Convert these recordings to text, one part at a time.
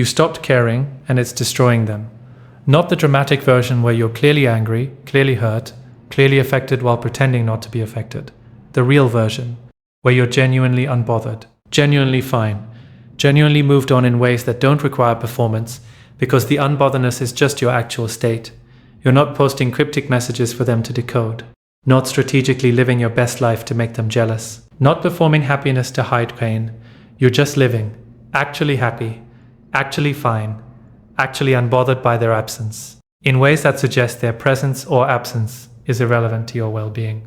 You stopped caring, and it's destroying them. Not the dramatic version where you're clearly angry, clearly hurt, clearly affected while pretending not to be affected. The real version, where you're genuinely unbothered, genuinely fine, genuinely moved on in ways that don't require performance, because the unbotherness is just your actual state. You're not posting cryptic messages for them to decode, not strategically living your best life to make them jealous, not performing happiness to hide pain. You're just living, actually happy, actually fine, actually unbothered by their absence, in ways that suggest their presence or absence is irrelevant to your well-being.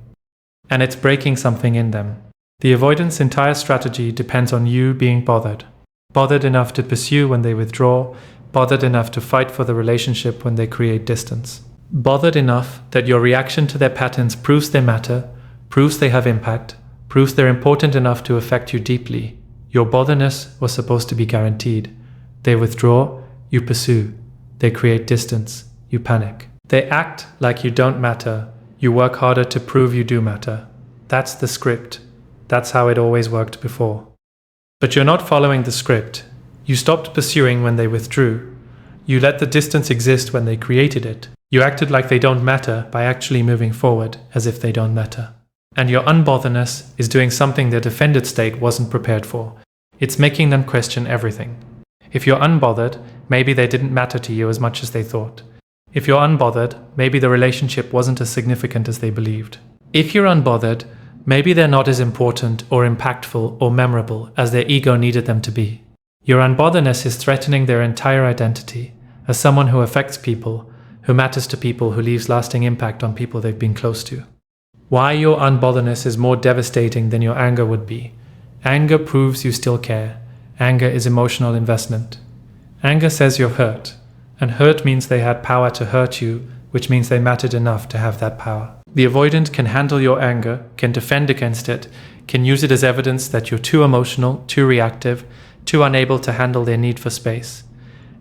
And it's breaking something in them. The avoidance entire strategy depends on you being bothered. Bothered enough to pursue when they withdraw, bothered enough to fight for the relationship when they create distance. Bothered enough that your reaction to their patterns proves they matter, proves they have impact, proves they're important enough to affect you deeply. Your botherness was supposed to be guaranteed. They withdraw, you pursue. They create distance, you panic. They act like you don't matter. You work harder to prove you do matter. That's the script. That's how it always worked before. But you're not following the script. You stopped pursuing when they withdrew. You let the distance exist when they created it. You acted like they don't matter by actually moving forward as if they don't matter. And your unbotherness is doing something their defended state wasn't prepared for. It's making them question everything. If you're unbothered, maybe they didn't matter to you as much as they thought. If you're unbothered, maybe the relationship wasn't as significant as they believed. If you're unbothered, maybe they're not as important or impactful or memorable as their ego needed them to be. Your unbotherness is threatening their entire identity as someone who affects people, who matters to people, who leaves lasting impact on people they've been close to. Why your unbotherness is more devastating than your anger would be. Anger proves you still care. Anger is emotional investment. Anger says you're hurt, and hurt means they had power to hurt you, which means they mattered enough to have that power. The avoidant can handle your anger, can defend against it, can use it as evidence that you're too emotional, too reactive, too unable to handle their need for space.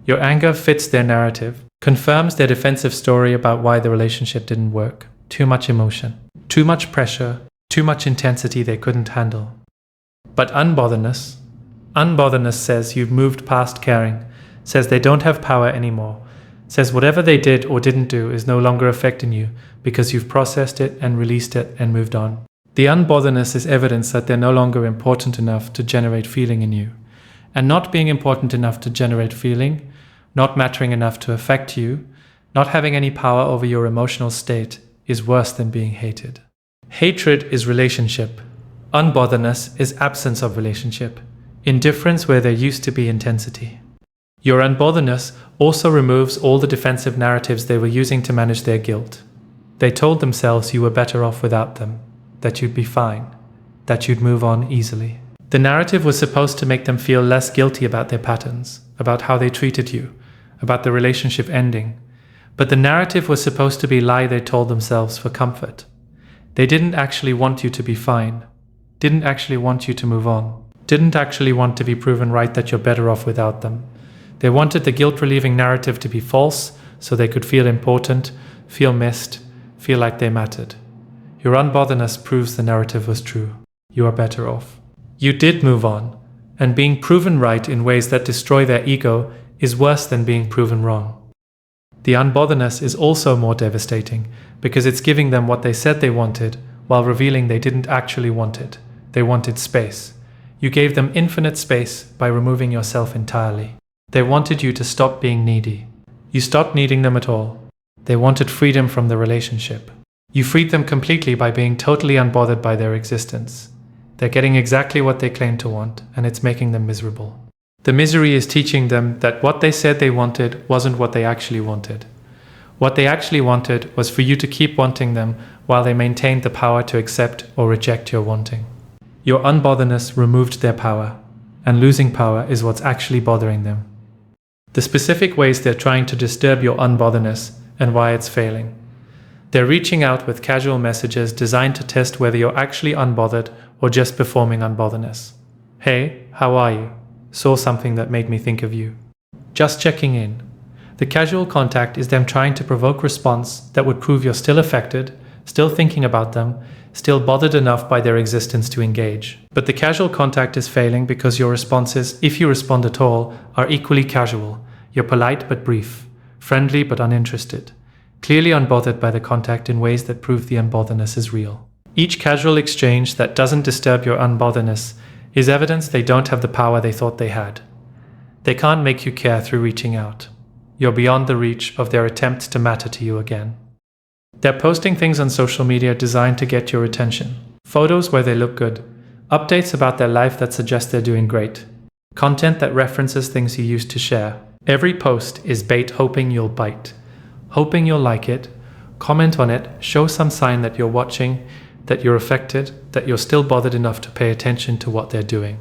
Your anger fits their narrative, confirms their defensive story about why the relationship didn't work. Too much emotion, too much pressure, too much intensity they couldn't handle. But unbotherness says you've moved past caring, says they don't have power anymore, says whatever they did or didn't do is no longer affecting you because you've processed it and released it and moved on. The unbotherness is evidence that they're no longer important enough to generate feeling in you. And not being important enough to generate feeling, not mattering enough to affect you, not having any power over your emotional state is worse than being hated. Hatred is relationship. Unbotherness is absence of relationship. Indifference where there used to be intensity. Your unbotherness also removes all the defensive narratives they were using to manage their guilt. They told themselves you were better off without them, that you'd be fine, that you'd move on easily. The narrative was supposed to make them feel less guilty about their patterns, about how they treated you, about the relationship ending. But the narrative was supposed to be a lie they told themselves for comfort. They didn't actually want you to be fine, didn't actually want you to move on, didn't actually want to be proven right that you're better off without them. They wanted the guilt-relieving narrative to be false so they could feel important, feel missed, feel like they mattered. Your unbotherness proves the narrative was true. You are better off. You did move on, and being proven right in ways that destroy their ego is worse than being proven wrong. The unbotherness is also more devastating because it's giving them what they said they wanted while revealing they didn't actually want it. They wanted space. You gave them infinite space by removing yourself entirely. They wanted you to stop being needy. You stopped needing them at all. They wanted freedom from the relationship. You freed them completely by being totally unbothered by their existence. They're getting exactly what they claim to want, and it's making them miserable. The misery is teaching them that what they said they wanted wasn't what they actually wanted. What they actually wanted was for you to keep wanting them while they maintained the power to accept or reject your wanting. Your unbotherness removed their power, and losing power is what's actually bothering them. The specific ways they're trying to disturb your unbotherness and why it's failing. They're reaching out with casual messages designed to test whether you're actually unbothered or just performing unbotherness. Hey, how are you? Saw something that made me think of you. Just checking in. The casual contact is them trying to provoke response that would prove you're still affected, still thinking about them, still bothered enough by their existence to engage. But the casual contact is failing because your responses, if you respond at all, are equally casual. You're polite but brief, friendly but uninterested, clearly unbothered by the contact in ways that prove the unbotheredness is real. Each casual exchange that doesn't disturb your unbotheredness is evidence they don't have the power they thought they had. They can't make you care through reaching out. You're beyond the reach of their attempts to matter to you again. They're posting things on social media designed to get your attention. Photos where they look good, updates about their life that suggest they're doing great, content that references things you used to share. Every post is bait hoping you'll bite, hoping you'll like it, comment on it, show some sign that you're watching, that you're affected, that you're still bothered enough to pay attention to what they're doing.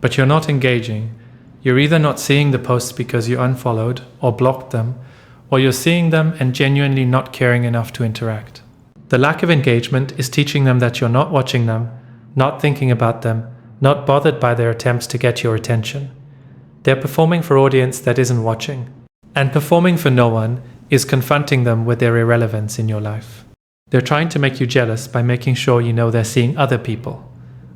But you're not engaging. You're either not seeing the posts because you unfollowed or blocked them, or you're seeing them and genuinely not caring enough to interact. The lack of engagement is teaching them that you're not watching them, not thinking about them, not bothered by their attempts to get your attention. They're performing for audience that isn't watching. And performing for no one is confronting them with their irrelevance in your life. They're trying to make you jealous by making sure you know they're seeing other people,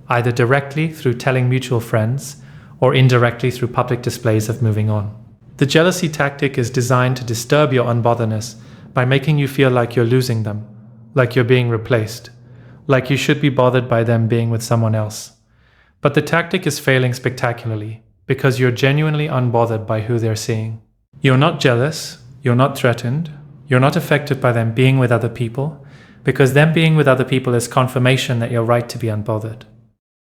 either directly through telling mutual friends or indirectly through public displays of moving on. The jealousy tactic is designed to disturb your unbotheredness by making you feel like you're losing them, like you're being replaced, like you should be bothered by them being with someone else. But the tactic is failing spectacularly because you're genuinely unbothered by who they're seeing. You're not jealous, you're not threatened, you're not affected by them being with other people, because them being with other people is confirmation that you're right to be unbothered.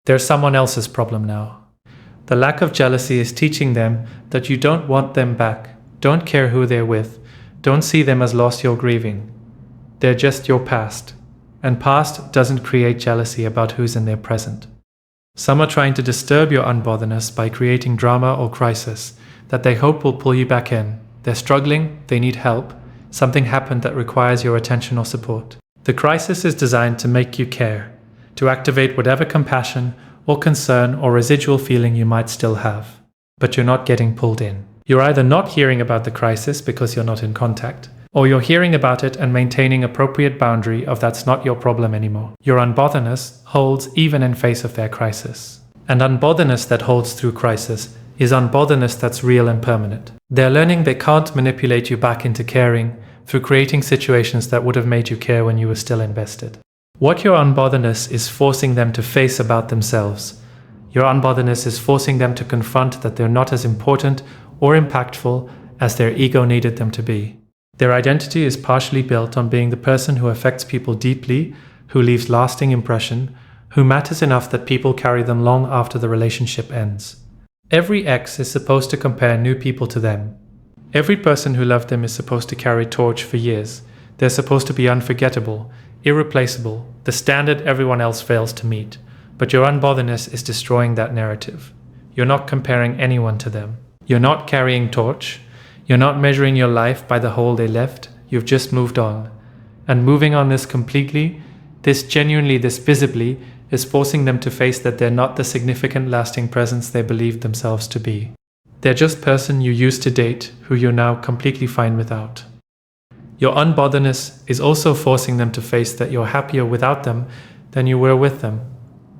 They're someone else's problem now. The lack of jealousy is teaching them that you don't want them back, don't care who they're with, don't see them as lost you're grieving. They're just your past, and past doesn't create jealousy about who's in their present. Some are trying to disturb your unbotheredness by creating drama or crisis that they hope will pull you back in. They're struggling, they need help, something happened that requires your attention or support. The crisis is designed to make you care, to activate whatever compassion or concern or residual feeling you might still have. But you're not getting pulled in. You're either not hearing about the crisis because you're not in contact, or you're hearing about it and maintaining appropriate boundary of that's not your problem anymore. Your unbotheredness holds even in face of their crisis. And unbotheredness that holds through crisis is unbotheredness that's real and permanent. They're learning they can't manipulate you back into caring through creating situations that would have made you care when you were still invested. What your unbotheredness is forcing them to face about themselves. Your unbotheredness is forcing them to confront that they're not as important or impactful as their ego needed them to be. Their identity is partially built on being the person who affects people deeply, who leaves lasting impression, who matters enough that people carry them long after the relationship ends. Every ex is supposed to compare new people to them. Every person who loved them is supposed to carry torch for years. They're supposed to be unforgettable, irreplaceable, the standard everyone else fails to meet. But your unbotheredness is destroying that narrative. You're not comparing anyone to them. You're not carrying torch. You're not measuring your life by the hole they left. You've just moved on. And moving on this completely, this genuinely, this visibly, is forcing them to face that they're not the significant lasting presence they believed themselves to be. They're just person you used to date who you're now completely fine without. Your unbotheredness is also forcing them to face that you're happier without them than you were with them.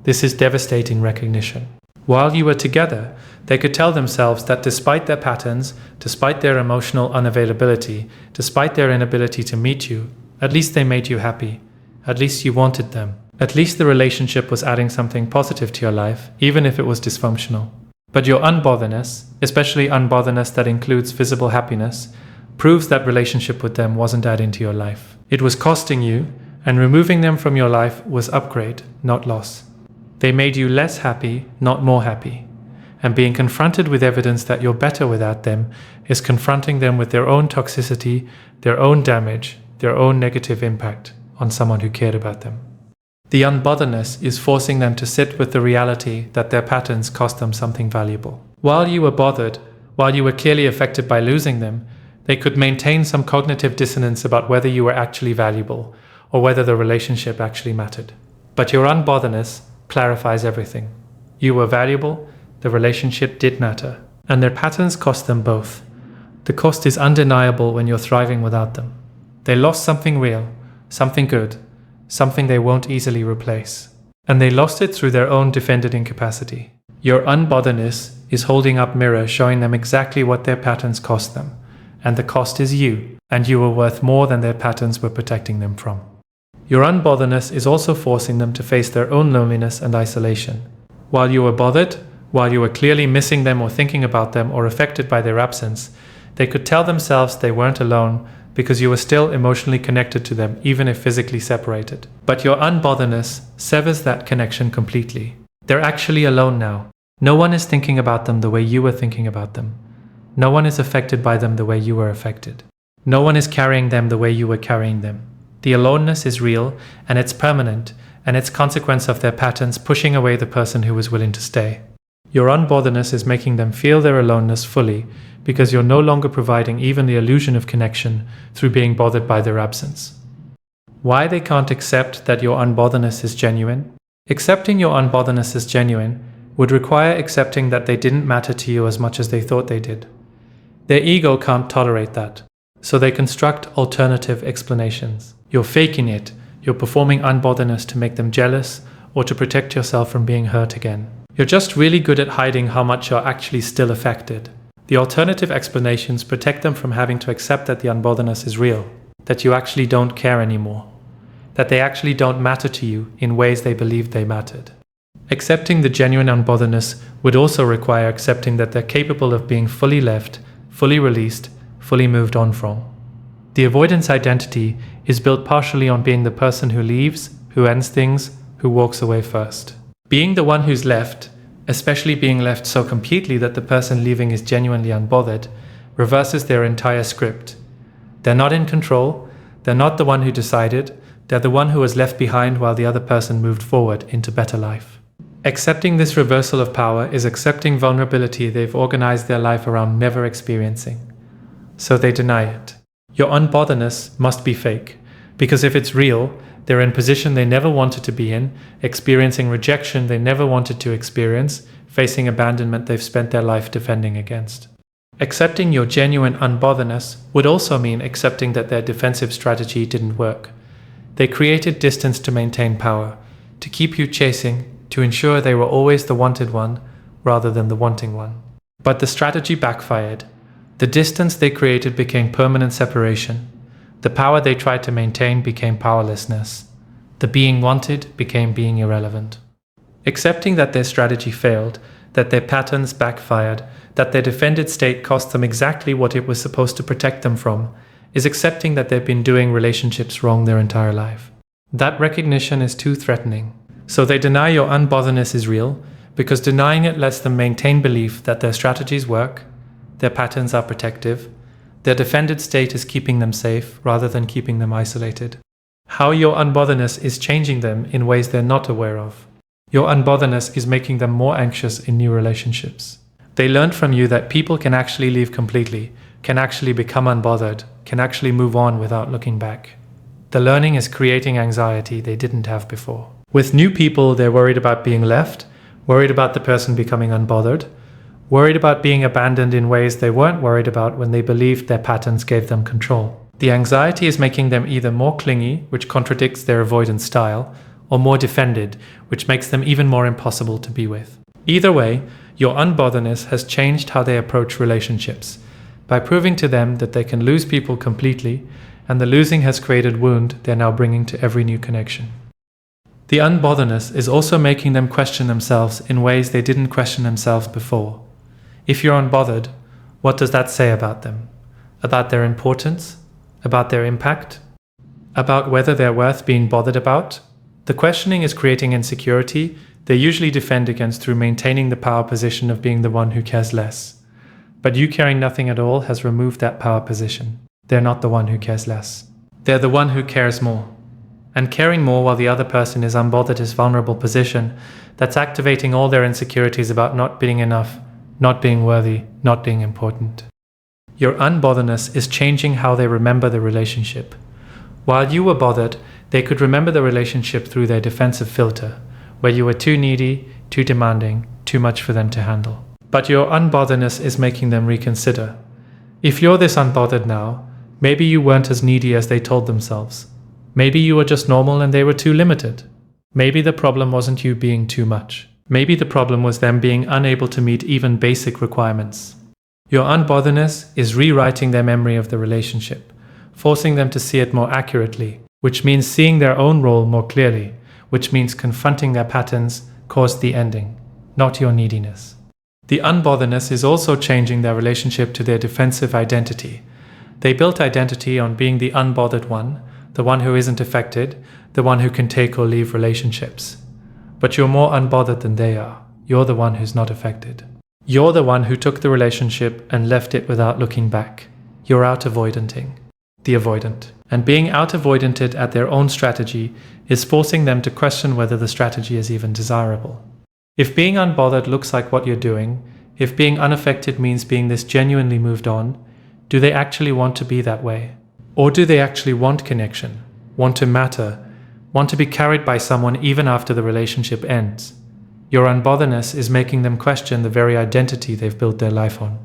This is devastating recognition. While you were together, they could tell themselves that despite their patterns, despite their emotional unavailability, despite their inability to meet you, at least they made you happy. At least you wanted them. At least the relationship was adding something positive to your life, even if it was dysfunctional. But your unbotheredness, especially unbotheredness that includes visible happiness, proves that relationship with them wasn't adding to your life. It was costing you, and removing them from your life was upgrade, not loss. They made you less happy, not more happy. And being confronted with evidence that you're better without them is confronting them with their own toxicity, their own damage, their own negative impact on someone who cared about them. The unbotheredness is forcing them to sit with the reality that their patterns cost them something valuable. While you were bothered, while you were clearly affected by losing them, they could maintain some cognitive dissonance about whether you were actually valuable or whether the relationship actually mattered. But your unbotheredness clarifies everything. You were valuable, the relationship did matter, and their patterns cost them both. The cost is undeniable when you're thriving without them. They lost something real, something good, something they won't easily replace. And they lost it through their own defended incapacity. Your unbotheredness is holding up mirror showing them exactly what their patterns cost them. And the cost is you, and you were worth more than their patterns were protecting them from. Your unbotheredness is also forcing them to face their own loneliness and isolation. While you were bothered, while you were clearly missing them or thinking about them or affected by their absence, they could tell themselves they weren't alone because you were still emotionally connected to them, even if physically separated. But your unbotheredness severs that connection completely. They're actually alone now. No one is thinking about them the way you were thinking about them. No one is affected by them the way you were affected. No one is carrying them the way you were carrying them. The aloneness is real, and it's permanent, and it's consequence of their patterns pushing away the person who was willing to stay. Your unbotheredness is making them feel their aloneness fully, because you're no longer providing even the illusion of connection through being bothered by their absence. Why they can't accept that your unbotheredness is genuine? Accepting your unbotheredness as genuine would require accepting that they didn't matter to you as much as they thought they did. Their ego can't tolerate that, so they construct alternative explanations. You're faking it, you're performing unbotheredness to make them jealous or to protect yourself from being hurt again. You're just really good at hiding how much you're actually still affected. The alternative explanations protect them from having to accept that the unbotheredness is real, that you actually don't care anymore, that they actually don't matter to you in ways they believed they mattered. Accepting the genuine unbotheredness would also require accepting that they're capable of being fully left, fully released, fully moved on from. The avoidance identity is built partially on being the person who leaves, who ends things, who walks away first. Being the one who's left, especially being left so completely that the person leaving is genuinely unbothered, reverses their entire script. They're not in control, they're not the one who decided, they're the one who was left behind while the other person moved forward into better life. Accepting this reversal of power is accepting vulnerability they've organized their life around never experiencing. So they deny it. Your unbotheredness must be fake, because if it's real, they're in a position they never wanted to be in, experiencing rejection they never wanted to experience, facing abandonment they've spent their life defending against. Accepting your genuine unbotheredness would also mean accepting that their defensive strategy didn't work. They created distance to maintain power, to keep you chasing, to ensure they were always the wanted one rather than the wanting one. But the strategy backfired. The distance they created became permanent separation. The power they tried to maintain became powerlessness. The being wanted became being irrelevant. Accepting that their strategy failed, that their patterns backfired, that their defended state cost them exactly what it was supposed to protect them from, is accepting that they've been doing relationships wrong their entire life. That recognition is too threatening. So they deny your unbotheredness is real, because denying it lets them maintain belief that their strategies work, their patterns are protective, their defended state is keeping them safe rather than keeping them isolated. How your unbotheredness is changing them in ways they're not aware of. Your unbotheredness is making them more anxious in new relationships. They learned from you that people can actually leave completely, can actually become unbothered, can actually move on without looking back. The learning is creating anxiety they didn't have before. With new people, they're worried about being left, worried about the person becoming unbothered, worried about being abandoned in ways they weren't worried about when they believed their patterns gave them control. The anxiety is making them either more clingy, which contradicts their avoidance style, or more defended, which makes them even more impossible to be with. Either way, your unbotheredness has changed how they approach relationships, by proving to them that they can lose people completely, and the losing has created wound they're now bringing to every new connection. The unbotheredness is also making them question themselves in ways they didn't question themselves before. If you're unbothered, what does that say about them? About their importance? About their impact? About whether they're worth being bothered about? The questioning is creating insecurity they usually defend against through maintaining the power position of being the one who cares less. But you caring nothing at all has removed that power position. They're not the one who cares less. They're the one who cares more. And caring more while the other person is unbothered is vulnerable position that's activating all their insecurities about not being enough, not being worthy, not being important. Your unbotheredness is changing how they remember the relationship. While you were bothered, they could remember the relationship through their defensive filter, where you were too needy, too demanding, too much for them to handle. But your unbotheredness is making them reconsider. If you're this unbothered now, maybe you weren't as needy as they told themselves. Maybe you were just normal and they were too limited. Maybe the problem wasn't you being too much. Maybe the problem was them being unable to meet even basic requirements. Your unbotheredness is rewriting their memory of the relationship, forcing them to see it more accurately, which means seeing their own role more clearly, which means confronting their patterns caused the ending, not your neediness. The unbotheredness is also changing their relationship to their defensive identity. They built identity on being the unbothered one, the one who isn't affected, the one who can take or leave relationships. But you're more unbothered than they are. You're the one who's not affected. You're the one who took the relationship and left it without looking back. You're out avoidanting. The avoidant. And being out avoidanted at their own strategy is forcing them to question whether the strategy is even desirable. If being unbothered looks like what you're doing, if being unaffected means being this genuinely moved on, do they actually want to be that way? Or do they actually want connection, want to matter, want to be carried by someone even after the relationship ends? Your unbotheredness is making them question the very identity they've built their life on.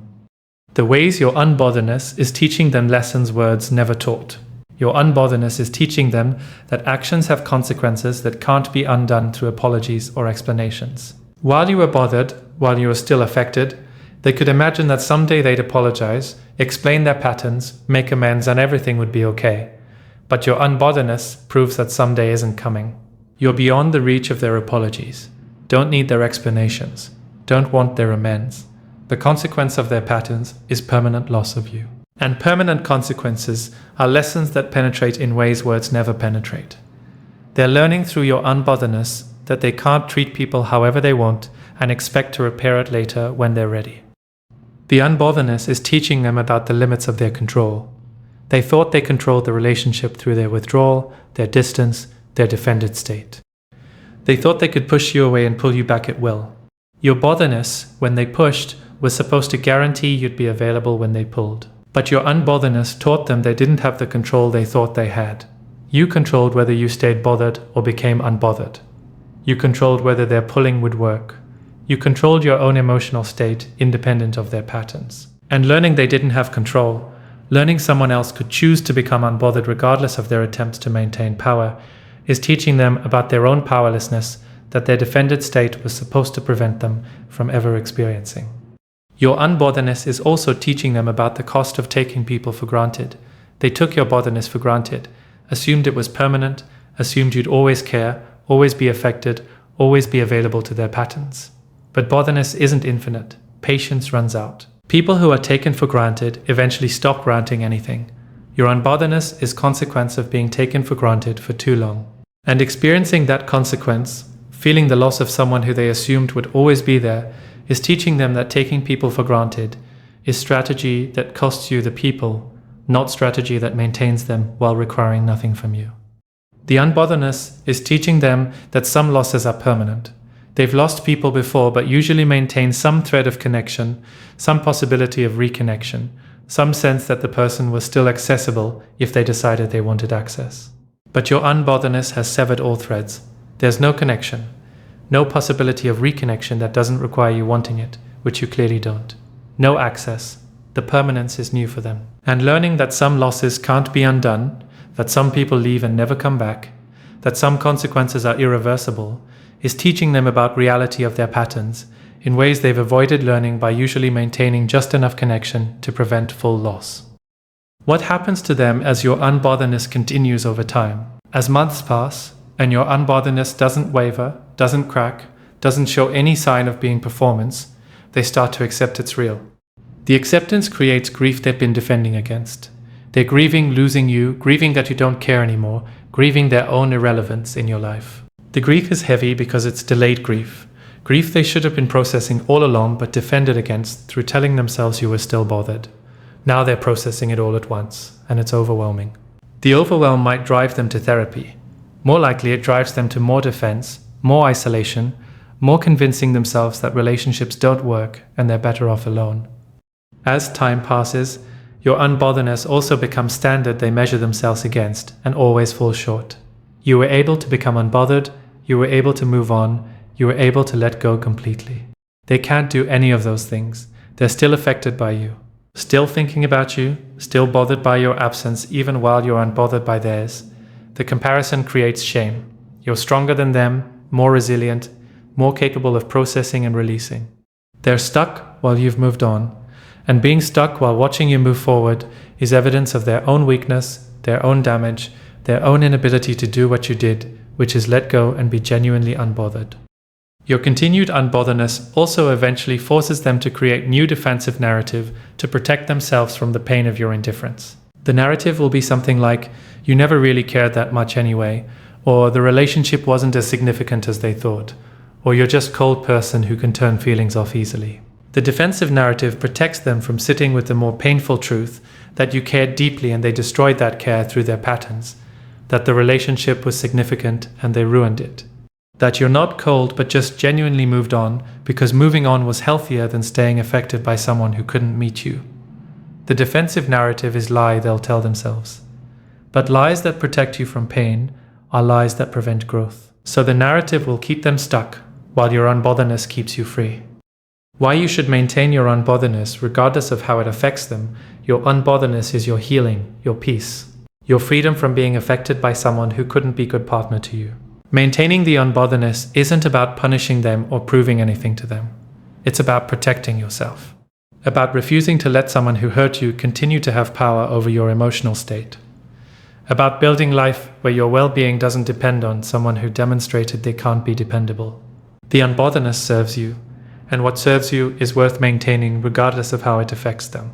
The ways your unbotheredness is teaching them lessons words never taught. Your unbotheredness is teaching them that actions have consequences that can't be undone through apologies or explanations. While you were bothered, while you were still affected, they could imagine that someday they'd apologize, explain their patterns, make amends, and everything would be okay. But your unbotheredness proves that someday isn't coming. You're beyond the reach of their apologies. Don't need their explanations. Don't want their amends. The consequence of their patterns is permanent loss of you. And permanent consequences are lessons that penetrate in ways words never penetrate. They're learning through your unbotheredness that they can't treat people however they want and expect to repair it later when they're ready. The unbotheredness is teaching them about the limits of their control. They thought they controlled the relationship through their withdrawal, their distance, their defended state. They thought they could push you away and pull you back at will. Your botherness, when they pushed, was supposed to guarantee you'd be available when they pulled. But your unbotheredness taught them they didn't have the control they thought they had. You controlled whether you stayed bothered or became unbothered. You controlled whether their pulling would work. You controlled your own emotional state independent of their patterns. And learning they didn't have control, learning someone else could choose to become unbothered regardless of their attempts to maintain power, is teaching them about their own powerlessness that their defended state was supposed to prevent them from ever experiencing. Your unbotheredness is also teaching them about the cost of taking people for granted. They took your botheredness for granted, assumed it was permanent, assumed you'd always care, always be affected, always be available to their patterns. But botheredness isn't infinite. Patience runs out. People who are taken for granted eventually stop granting anything. Your unbotheredness is consequence of being taken for granted for too long. And experiencing that consequence, feeling the loss of someone who they assumed would always be there, is teaching them that taking people for granted is strategy that costs you the people, not strategy that maintains them while requiring nothing from you. The unbotheredness is teaching them that some losses are permanent. They've lost people before, but usually maintain some thread of connection, some possibility of reconnection, some sense that the person was still accessible if they decided they wanted access. But your unbotheredness has severed all threads. There's no connection. No possibility of reconnection that doesn't require you wanting it, which you clearly don't. No access. The permanence is new for them. And learning that some losses can't be undone, that some people leave and never come back, that some consequences are irreversible, is teaching them about reality of their patterns in ways they've avoided learning by usually maintaining just enough connection to prevent full loss. What happens to them as your unbotheredness continues over time? As months pass, and your unbotheredness doesn't waver, doesn't crack, doesn't show any sign of being performance, they start to accept it's real. The acceptance creates grief they've been defending against. They're grieving losing you, grieving that you don't care anymore, grieving their own irrelevance in your life. The grief is heavy because it's delayed grief. Grief they should have been processing all along but defended against through telling themselves you were still bothered. Now they're processing it all at once, and it's overwhelming. The overwhelm might drive them to therapy. More likely it drives them to more defense, more isolation, more convincing themselves that relationships don't work and they're better off alone. As time passes, your unbotheredness also becomes standard they measure themselves against and always fall short. You were able to become unbothered, you were able to move on, you were able to let go completely. They can't do any of those things. They're still affected by you, still thinking about you, still bothered by your absence even while you're unbothered by theirs. The comparison creates shame. You're stronger than them, more resilient, more capable of processing and releasing. They're stuck while you've moved on, and being stuck while watching you move forward is evidence of their own weakness, their own damage, their own inability to do what you did, which is let go and be genuinely unbothered. Your continued unbotherness also eventually forces them to create new defensive narrative to protect themselves from the pain of your indifference. The narrative will be something like, "You never really cared that much anyway," or "The relationship wasn't as significant as they thought," or "You're just a cold person who can turn feelings off easily." The defensive narrative protects them from sitting with the more painful truth that you cared deeply and they destroyed that care through their patterns, that the relationship was significant and they ruined it, that you're not cold but just genuinely moved on because moving on was healthier than staying affected by someone who couldn't meet you. The defensive narrative is lie they'll tell themselves. But lies that protect you from pain are lies that prevent growth. So the narrative will keep them stuck while your unbotherness keeps you free. Why you should maintain your unbotherness regardless of how it affects them. Your unbotherness is your healing, your peace, your freedom from being affected by someone who couldn't be a good partner to you. Maintaining the unbotherness isn't about punishing them or proving anything to them. It's about protecting yourself. About refusing to let someone who hurt you continue to have power over your emotional state. About building life where your well-being doesn't depend on someone who demonstrated they can't be dependable. The unbotherness serves you, and what serves you is worth maintaining regardless of how it affects them.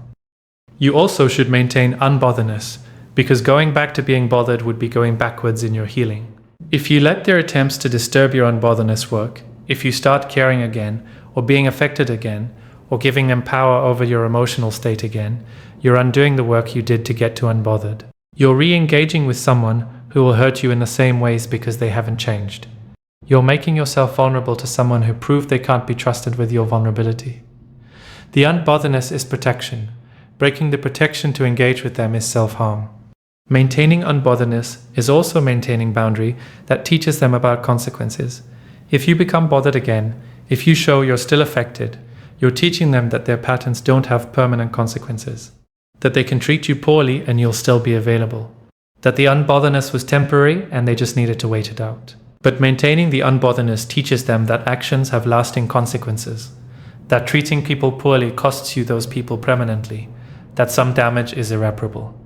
You also should maintain unbotherness, because going back to being bothered would be going backwards in your healing. If you let their attempts to disturb your unbotherness work, if you start caring again, or being affected again, or giving them power over your emotional state again, you're undoing the work you did to get to unbothered. You're re-engaging with someone who will hurt you in the same ways because they haven't changed. You're making yourself vulnerable to someone who proved they can't be trusted with your vulnerability. The unbotherness is protection. Breaking the protection to engage with them is self-harm. Maintaining unbotherness is also maintaining boundary that teaches them about consequences. If you become bothered again, if you show you're still affected, you're teaching them that their patterns don't have permanent consequences, that they can treat you poorly and you'll still be available, that the unbotherness was temporary and they just needed to wait it out. But maintaining the unbotherness teaches them that actions have lasting consequences, that treating people poorly costs you those people permanently, that some damage is irreparable.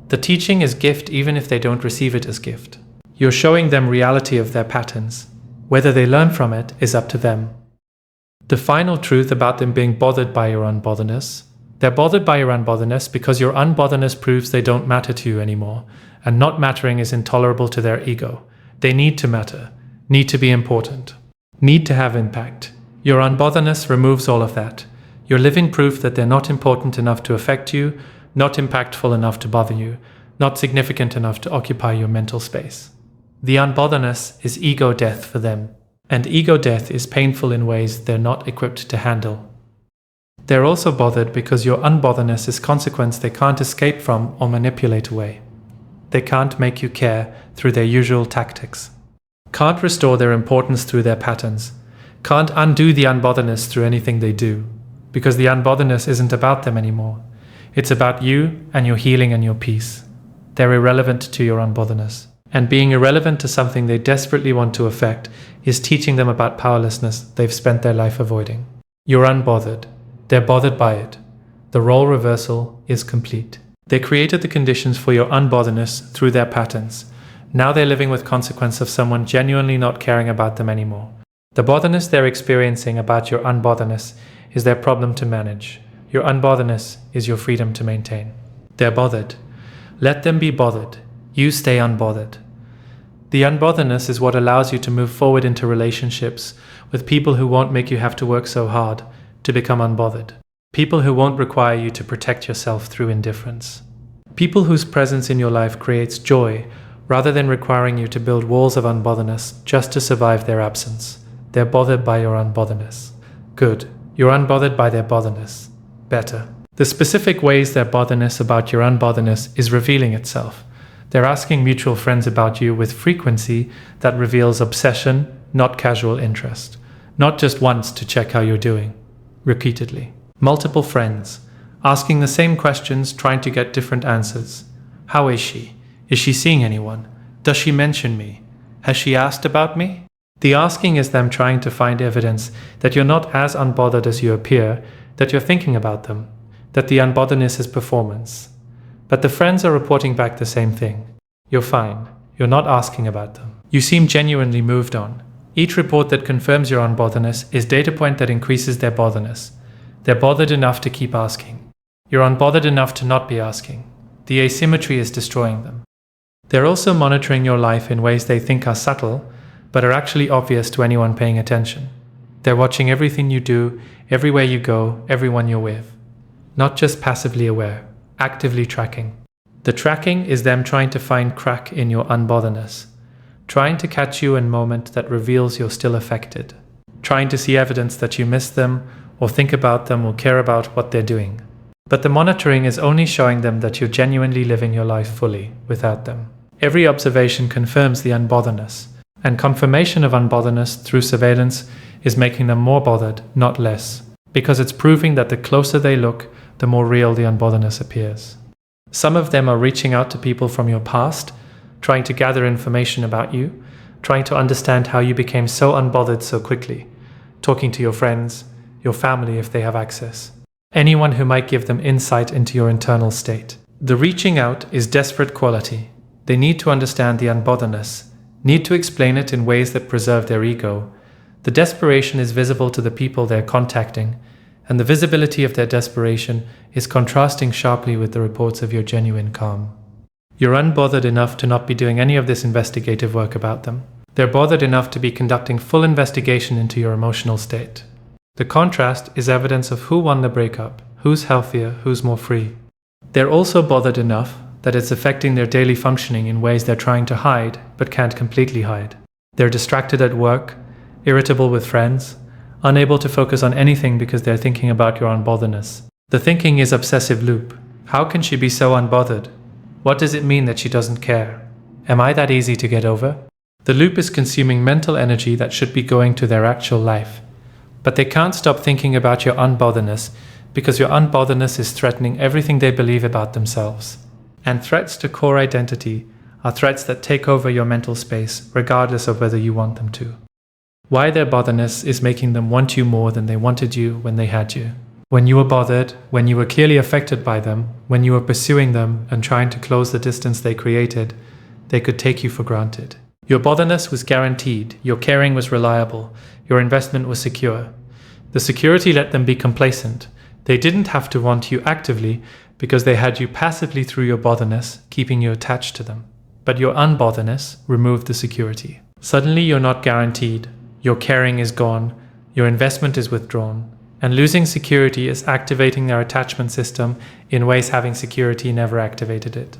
The teaching is gift even if they don't receive it as gift. You're showing them reality of their patterns. Whether they learn from it is up to them. The final truth about them being bothered by your unbotherness: they're bothered by your unbotherness because your unbotherness proves they don't matter to you anymore, and not mattering is intolerable to their ego. They need to matter, need to be important, need to have impact. Your unbotherness removes all of that. You're living proof that they're not important enough to affect you, not impactful enough to bother you, not significant enough to occupy your mental space. The unbotherness is ego death for them, and ego death is painful in ways they're not equipped to handle. They're also bothered because your unbotherness is consequence they can't escape from or manipulate away. They can't make you care through their usual tactics, can't restore their importance through their patterns, can't undo the unbotherness through anything they do, because the unbotherness isn't about them anymore. It's about you and your healing and your peace. They're irrelevant to your unbotherness. And being irrelevant to something they desperately want to affect is teaching them about powerlessness they've spent their life avoiding. You're unbothered. They're bothered by it. The role reversal is complete. They created the conditions for your unbotherness through their patterns. Now they're living with consequence of someone genuinely not caring about them anymore. The botherness they're experiencing about your unbotherness is their problem to manage. Your unbotherness is your freedom to maintain. They're bothered. Let them be bothered. You stay unbothered. The unbotherness is what allows you to move forward into relationships with people who won't make you have to work so hard to become unbothered. People who won't require you to protect yourself through indifference. People whose presence in your life creates joy rather than requiring you to build walls of unbotherness just to survive their absence. They're bothered by your unbotherness. Good. You're unbothered by their botherness. Better. The specific ways their botherness about your unbotherness is revealing itself. They're asking mutual friends about you with frequency that reveals obsession, not casual interest. Not just once to check how you're doing. Repeatedly. Multiple friends, asking the same questions, trying to get different answers. How is she? Is she seeing anyone? Does she mention me? Has she asked about me? The asking is them trying to find evidence that you're not as unbothered as you appear, that you're thinking about them, that the unbotheredness is performance. But the friends are reporting back the same thing. You're fine. You're not asking about them. You seem genuinely moved on. Each report that confirms your unbotheredness is data point that increases their botherness. They're bothered enough to keep asking. You're unbothered enough to not be asking. The asymmetry is destroying them. They're also monitoring your life in ways they think are subtle, but are actually obvious to anyone paying attention. They're watching everything you do, everywhere you go, everyone you're with. Not just passively aware, actively tracking. The tracking is them trying to find crack in your unbotheredness, trying to catch you in a moment that reveals you're still affected, trying to see evidence that you miss them or think about them or care about what they're doing. But the monitoring is only showing them that you're genuinely living your life fully without them. Every observation confirms the unbotheredness, and confirmation of unbotheredness through surveillance is making them more bothered, not less, because it's proving that the closer they look, the more real the unbotheredness appears. Some of them are reaching out to people from your past, trying to gather information about you, trying to understand how you became so unbothered so quickly, talking to your friends, your family if they have access, anyone who might give them insight into your internal state. The reaching out is desperate quality. They need to understand the unbotheredness, need to explain it in ways that preserve their ego. The desperation is visible to the people they're contacting, and the visibility of their desperation is contrasting sharply with the reports of your genuine calm. You're unbothered enough to not be doing any of this investigative work about them. They're bothered enough to be conducting full investigation into your emotional state. The contrast is evidence of who won the breakup, who's healthier, who's more free. They're also bothered enough that it's affecting their daily functioning in ways they're trying to hide, but can't completely hide. They're distracted at work, irritable with friends, unable to focus on anything because they're thinking about your unbotheredness. The thinking is obsessive loop. How can she be so unbothered? What does it mean that she doesn't care? Am I that easy to get over? The loop is consuming mental energy that should be going to their actual life. But they can't stop thinking about your unbotheredness because your unbotheredness is threatening everything they believe about themselves. And threats to core identity are threats that take over your mental space regardless of whether you want them to. Why their botherness is making them want you more than they wanted you when they had you. When you were bothered, when you were clearly affected by them, when you were pursuing them and trying to close the distance they created, they could take you for granted. Your botherness was guaranteed, your caring was reliable, your investment was secure. The security let them be complacent. They didn't have to want you actively because they had you passively through your botherness, keeping you attached to them. But your unbotheredness removed the security. Suddenly you're not guaranteed. Your caring is gone, your investment is withdrawn, and losing security is activating their attachment system in ways having security never activated it.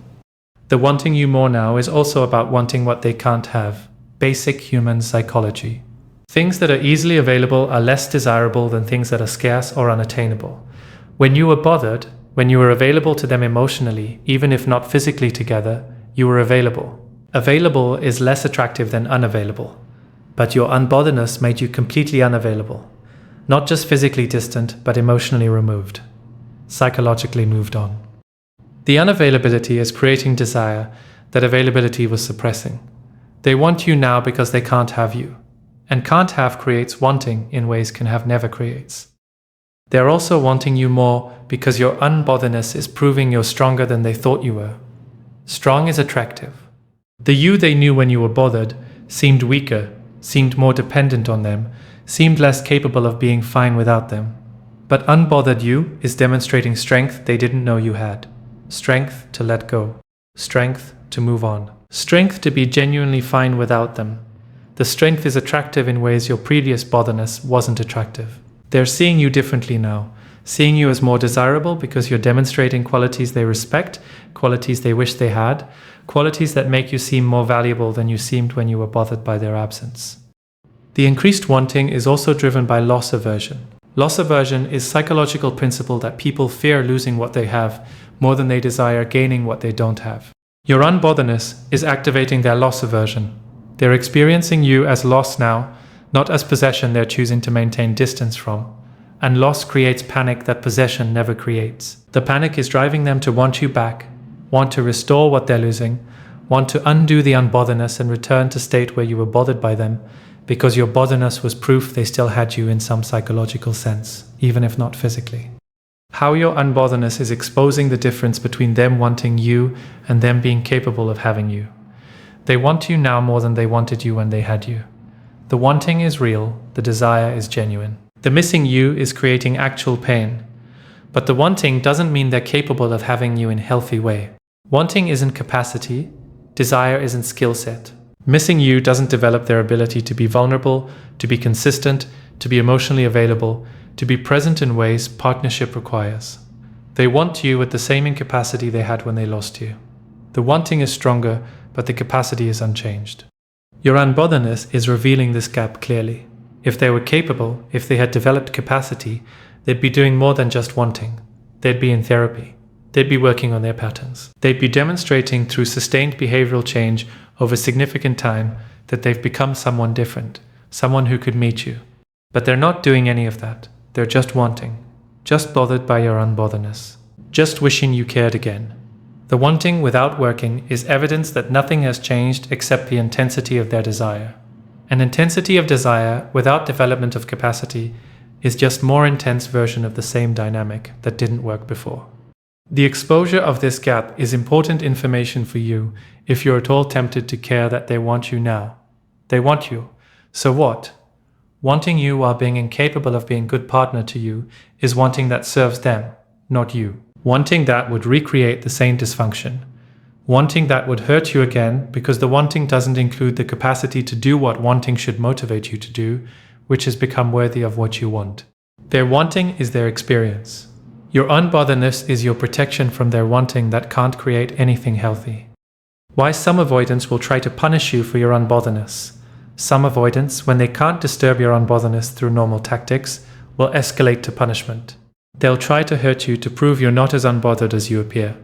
The wanting you more now is also about wanting what they can't have. Basic human psychology. Things that are easily available are less desirable than things that are scarce or unattainable. When you were bothered, when you were available to them emotionally, even if not physically together, you were available. Available is less attractive than unavailable. But your unbotheredness made you completely unavailable. Not just physically distant, but emotionally removed. Psychologically moved on. The unavailability is creating desire that availability was suppressing. They want you now because they can't have you. And can't have creates wanting in ways can have never creates. They're also wanting you more because your unbotheredness is proving you're stronger than they thought you were. Strong is attractive. The you they knew when you were bothered seemed weaker, seemed more dependent on them, seemed less capable of being fine without them. But unbothered you is demonstrating strength they didn't know you had. Strength to let go. Strength to move on. Strength to be genuinely fine without them. The strength is attractive in ways your previous botherness wasn't attractive. They're seeing you differently now, seeing you as more desirable because you're demonstrating qualities they respect, qualities they wish they had, qualities that make you seem more valuable than you seemed when you were bothered by their absence. The increased wanting is also driven by loss aversion. Loss aversion is a psychological principle that people fear losing what they have more than they desire gaining what they don't have. Your unbotheredness is activating their loss aversion. They're experiencing you as loss now, not as possession they're choosing to maintain distance from. And loss creates panic that possession never creates. The panic is driving them to want you back, want to restore what they're losing, want to undo the unbotherness and return to state where you were bothered by them, because your botherness was proof they still had you in some psychological sense, even if not physically. How your unbotherness is exposing the difference between them wanting you and them being capable of having you. They want you now more than they wanted you when they had you. The wanting is real, the desire is genuine. The missing you is creating actual pain. But the wanting doesn't mean they're capable of having you in a healthy way. Wanting isn't capacity, desire isn't skill set. Missing you doesn't develop their ability to be vulnerable, to be consistent, to be emotionally available, to be present in ways partnership requires. They want you with the same incapacity they had when they lost you. The wanting is stronger, but the capacity is unchanged. Your unbotheredness is revealing this gap clearly. If they were capable, if they had developed capacity, they'd be doing more than just wanting. They'd be in therapy. They'd be working on their patterns. They'd be demonstrating through sustained behavioral change over significant time that they've become someone different, someone who could meet you. But they're not doing any of that. They're just wanting, just bothered by your unbotheredness, just wishing you cared again. The wanting without working is evidence that nothing has changed except the intensity of their desire. An intensity of desire without development of capacity is just more intense version of the same dynamic that didn't work before. The exposure of this gap is important information for you if you're at all tempted to care that they want you now. They want you. So what? Wanting you while being incapable of being a good partner to you is wanting that serves them, not you. Wanting that would recreate the same dysfunction. Wanting that would hurt you again because the wanting doesn't include the capacity to do what wanting should motivate you to do, which has become worthy of what you want. Their wanting is their experience. Your unbotheredness is your protection from their wanting that can't create anything healthy. Why some avoidants will try to punish you for your unbotheredness. Some avoidants, when they can't disturb your unbotheredness through normal tactics, will escalate to punishment. They'll try to hurt you to prove you're not as unbothered as you appear.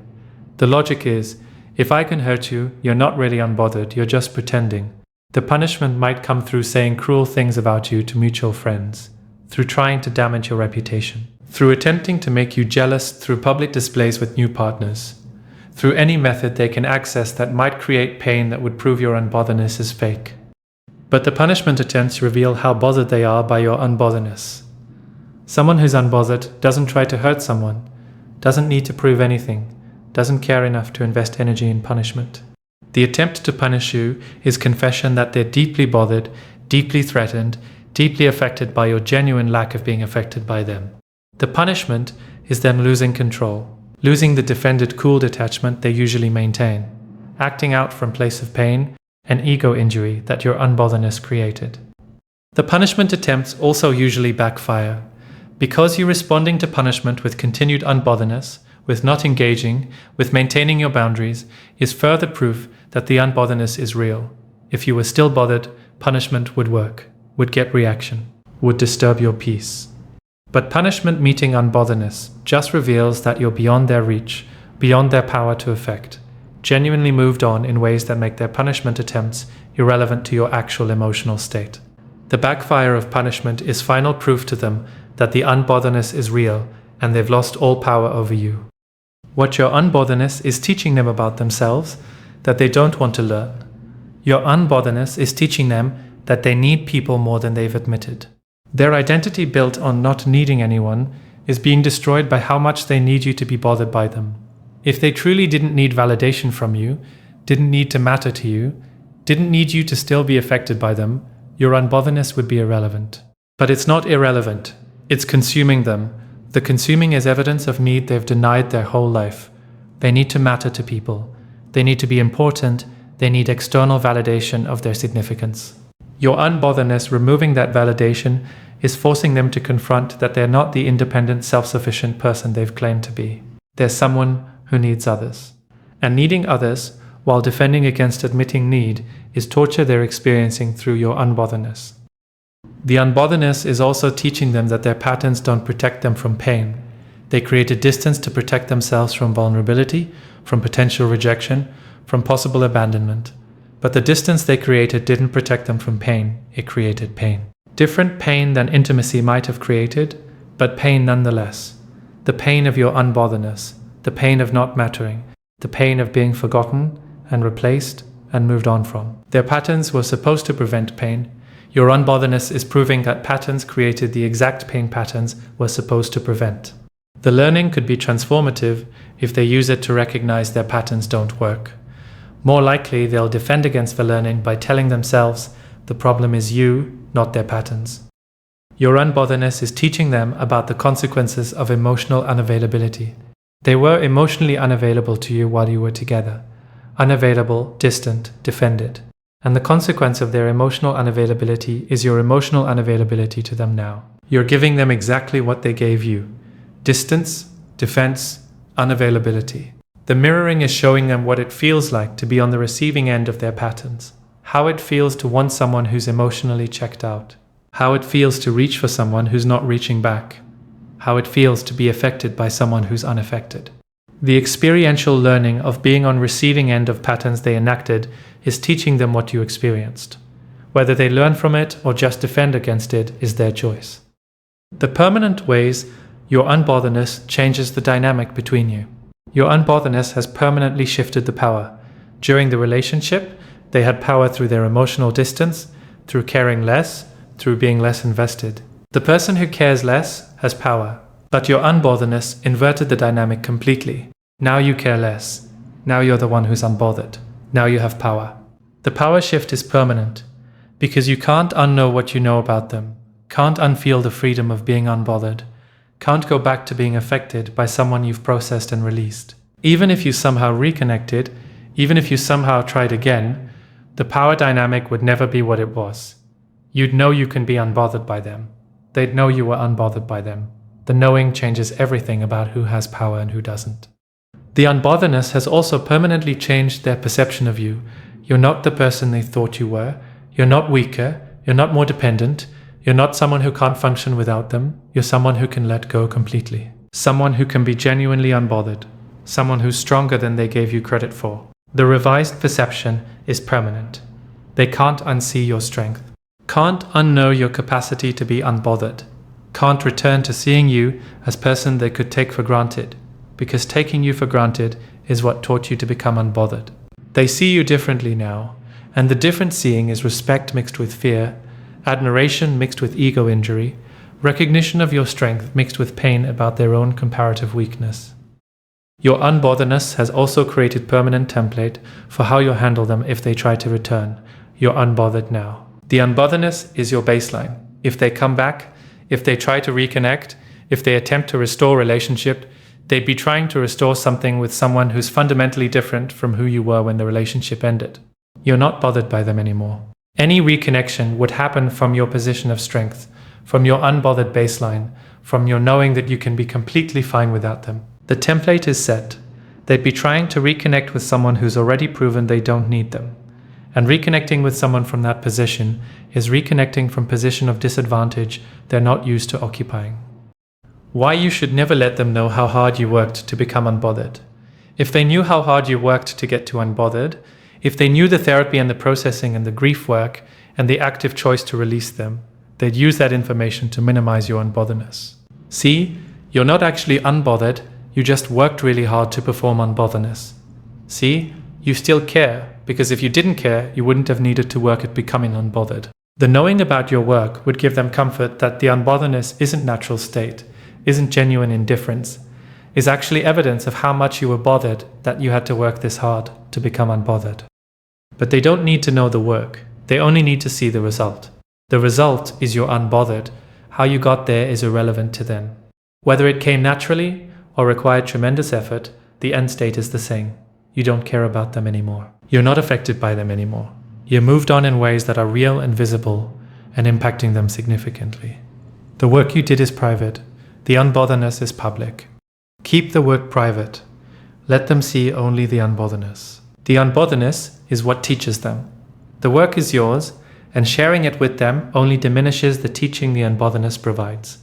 The logic is, if I can hurt you, you're not really unbothered, you're just pretending. The punishment might come through saying cruel things about you to mutual friends, through trying to damage your reputation, through attempting to make you jealous through public displays with new partners, through any method they can access that might create pain that would prove your unbotheredness is fake. But the punishment attempts reveal how bothered they are by your unbotheredness. Someone who's unbothered doesn't try to hurt someone, doesn't need to prove anything, doesn't care enough to invest energy in punishment. The attempt to punish you is confession that they're deeply bothered, deeply threatened, deeply affected by your genuine lack of being affected by them. The punishment is them losing control, losing the defended cool detachment they usually maintain, acting out from place of pain and ego injury that your unbotheredness created. The punishment attempts also usually backfire. Because you're responding to punishment with continued unbotheredness, with not engaging, with maintaining your boundaries, is further proof that the unbotheredness is real. If you were still bothered, punishment would work, would get reaction, would disturb your peace. But punishment meeting unbotheredness just reveals that you're beyond their reach, beyond their power to affect, genuinely moved on in ways that make their punishment attempts irrelevant to your actual emotional state. The backfire of punishment is final proof to them that the unbotheredness is real and they've lost all power over you. What your unbotheredness is teaching them about themselves that they don't want to learn. Your unbotheredness is teaching them that they need people more than they've admitted. Their identity built on not needing anyone is being destroyed by how much they need you to be bothered by them. If they truly didn't need validation from you, didn't need to matter to you, didn't need you to still be affected by them, your unbotheredness would be irrelevant. But it's not irrelevant. It's consuming them. The consuming is evidence of need they've denied their whole life. They need to matter to people. They need to be important. They need external validation of their significance. Your unbotheredness removing that validation is forcing them to confront that they're not the independent, self-sufficient person they've claimed to be. They're someone who needs others. And needing others, while defending against admitting need, is torture they're experiencing through your unbotheredness. The unbotheredness is also teaching them that their patterns don't protect them from pain. They create a distance to protect themselves from vulnerability, from potential rejection, from possible abandonment. But the distance they created didn't protect them from pain, it created pain. Different pain than intimacy might have created, but pain nonetheless. The pain of your unbotheredness, the pain of not mattering, the pain of being forgotten and replaced, and moved on from. Their patterns were supposed to prevent pain. Your unbotheredness is proving that patterns created the exact pain patterns were supposed to prevent. The learning could be transformative if they use it to recognize their patterns don't work. More likely, they'll defend against the learning by telling themselves the problem is you, not their patterns. Your unbotheredness is teaching them about the consequences of emotional unavailability. They were emotionally unavailable to you while you were together. Unavailable, distant, defended. And the consequence of their emotional unavailability is your emotional unavailability to them now. You're giving them exactly what they gave you. Distance, defense, unavailability. The mirroring is showing them what it feels like to be on the receiving end of their patterns. How it feels to want someone who's emotionally checked out. How it feels to reach for someone who's not reaching back. How it feels to be affected by someone who's unaffected. The experiential learning of being on receiving end of patterns they enacted is teaching them what you experienced. Whether they learn from it or just defend against it is their choice. The permanent ways your unbotheredness changes the dynamic between you. Your unbotheredness has permanently shifted the power. During the relationship, they had power through their emotional distance, through caring less, through being less invested. The person who cares less has power, but your unbotheredness inverted the dynamic completely. Now you care less. Now you're the one who's unbothered. Now you have power. The power shift is permanent, because you can't unknow what you know about them, can't unfeel the freedom of being unbothered, can't go back to being affected by someone you've processed and released. Even if you somehow reconnected, even if you somehow tried again, the power dynamic would never be what it was. You'd know you can be unbothered by them. They'd know you were unbothered by them. The knowing changes everything about who has power and who doesn't. The unbotheredness has also permanently changed their perception of you. You're not the person they thought you were. You're not weaker. You're not more dependent. You're not someone who can't function without them. You're someone who can let go completely. Someone who can be genuinely unbothered. Someone who's stronger than they gave you credit for. The revised perception is permanent. They can't unsee your strength. Can't unknow your capacity to be unbothered. Can't return to seeing you as person they could take for granted, because taking you for granted is what taught you to become unbothered. They see you differently now, and the different seeing is respect mixed with fear, admiration mixed with ego injury, recognition of your strength mixed with pain about their own comparative weakness. Your unbotheredness has also created permanent template for how you'll handle them if they try to return. You're unbothered now. The unbotheredness is your baseline. If they come back, if they try to reconnect, if they attempt to restore relationship, they'd be trying to restore something with someone who's fundamentally different from who you were when the relationship ended. You're not bothered by them anymore. Any reconnection would happen from your position of strength, from your unbothered baseline, from your knowing that you can be completely fine without them. The template is set. They'd be trying to reconnect with someone who's already proven they don't need them. And reconnecting with someone from that position is reconnecting from position of disadvantage they're not used to occupying. Why you should never let them know how hard you worked to become unbothered. If they knew how hard you worked to get to unbothered, if they knew the therapy and the processing and the grief work and the active choice to release them, they'd use that information to minimize your unbotheredness. See, you're not actually unbothered, you just worked really hard to perform unbotheredness. See, you still care, because if you didn't care, you wouldn't have needed to work at becoming unbothered. The knowing about your work would give them comfort that the unbotheredness isn't natural state, isn't genuine indifference, is actually evidence of how much you were bothered that you had to work this hard to become unbothered. But they don't need to know the work, they only need to see the result. The result is you're unbothered. How you got there is irrelevant to them. Whether it came naturally or required tremendous effort, the end state is the same. You don't care about them anymore. You're not affected by them anymore. You're moved on in ways that are real and visible and impacting them significantly. The work you did is private. The unbotheredness is public. Keep the work private. Let them see only the unbotheredness. The unbotheredness is what teaches them. The work is yours, and sharing it with them only diminishes the teaching the unbotheredness provides.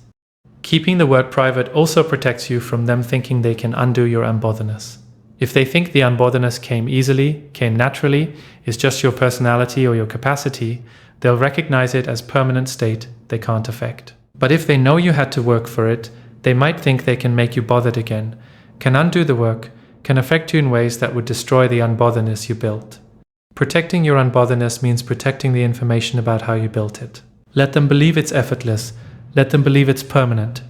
Keeping the work private also protects you from them thinking they can undo your unbotheredness. If they think the unbotheredness came easily, came naturally, is just your personality or your capacity, they'll recognize it as permanent state they can't affect. But if they know you had to work for it, they might think they can make you bothered again, can undo the work, can affect you in ways that would destroy the unbotheredness you built. Protecting your unbotheredness means protecting the information about how you built it. Let them believe it's effortless. Let them believe it's permanent.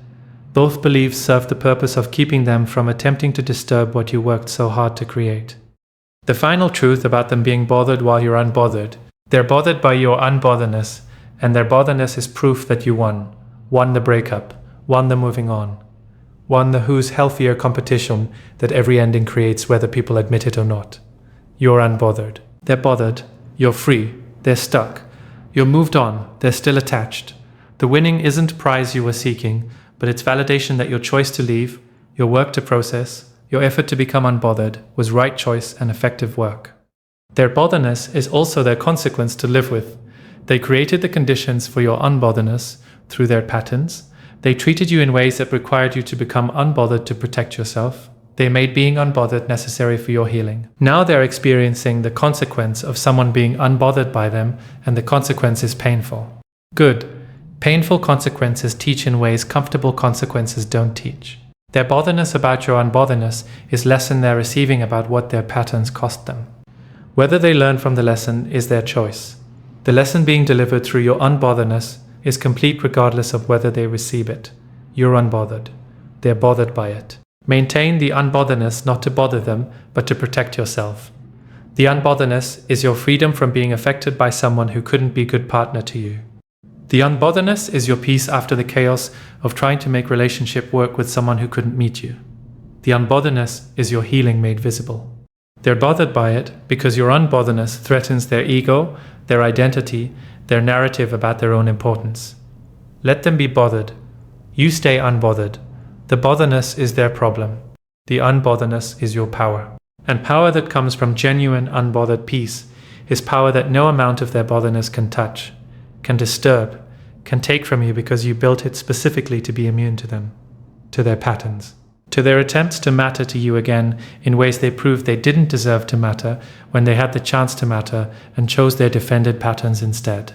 Both beliefs serve the purpose of keeping them from attempting to disturb what you worked so hard to create. The final truth about them being bothered while you're unbothered: they're bothered by your unbotheredness, and their botheredness is proof that you won. Won the breakup. Won the moving on. Won the who's healthier competition that every ending creates, whether people admit it or not. You're unbothered. They're bothered. You're free. They're stuck. You're moved on. They're still attached. The winning isn't prize you were seeking, but it's validation that your choice to leave, your work to process, your effort to become unbothered was right choice and effective work. Their botheredness is also their consequence to live with. They created the conditions for your unbotheredness through their patterns. They treated you in ways that required you to become unbothered to protect yourself. They made being unbothered necessary for your healing. Now they're experiencing the consequence of someone being unbothered by them, and the consequence is painful. Good. Painful consequences teach in ways comfortable consequences don't teach. Their botheredness about your unbotheredness is lesson they're receiving about what their patterns cost them. Whether they learn from the lesson is their choice. The lesson being delivered through your unbotheredness is complete regardless of whether they receive it. You're unbothered. They're bothered by it. Maintain the unbotheredness not to bother them, but to protect yourself. The unbotheredness is your freedom from being affected by someone who couldn't be a good partner to you. The unbotheredness is your peace after the chaos of trying to make relationship work with someone who couldn't meet you. The unbotheredness is your healing made visible. They're bothered by it because your unbotheredness threatens their ego, their identity, their narrative about their own importance. Let them be bothered. You stay unbothered. The botheredness is their problem. The unbotheredness is your power. And power that comes from genuine unbothered peace is power that no amount of their botheredness can touch, can disturb, can take from you, because you built it specifically to be immune to them, to their patterns, to their attempts to matter to you again in ways they proved they didn't deserve to matter when they had the chance to matter and chose their defended patterns instead.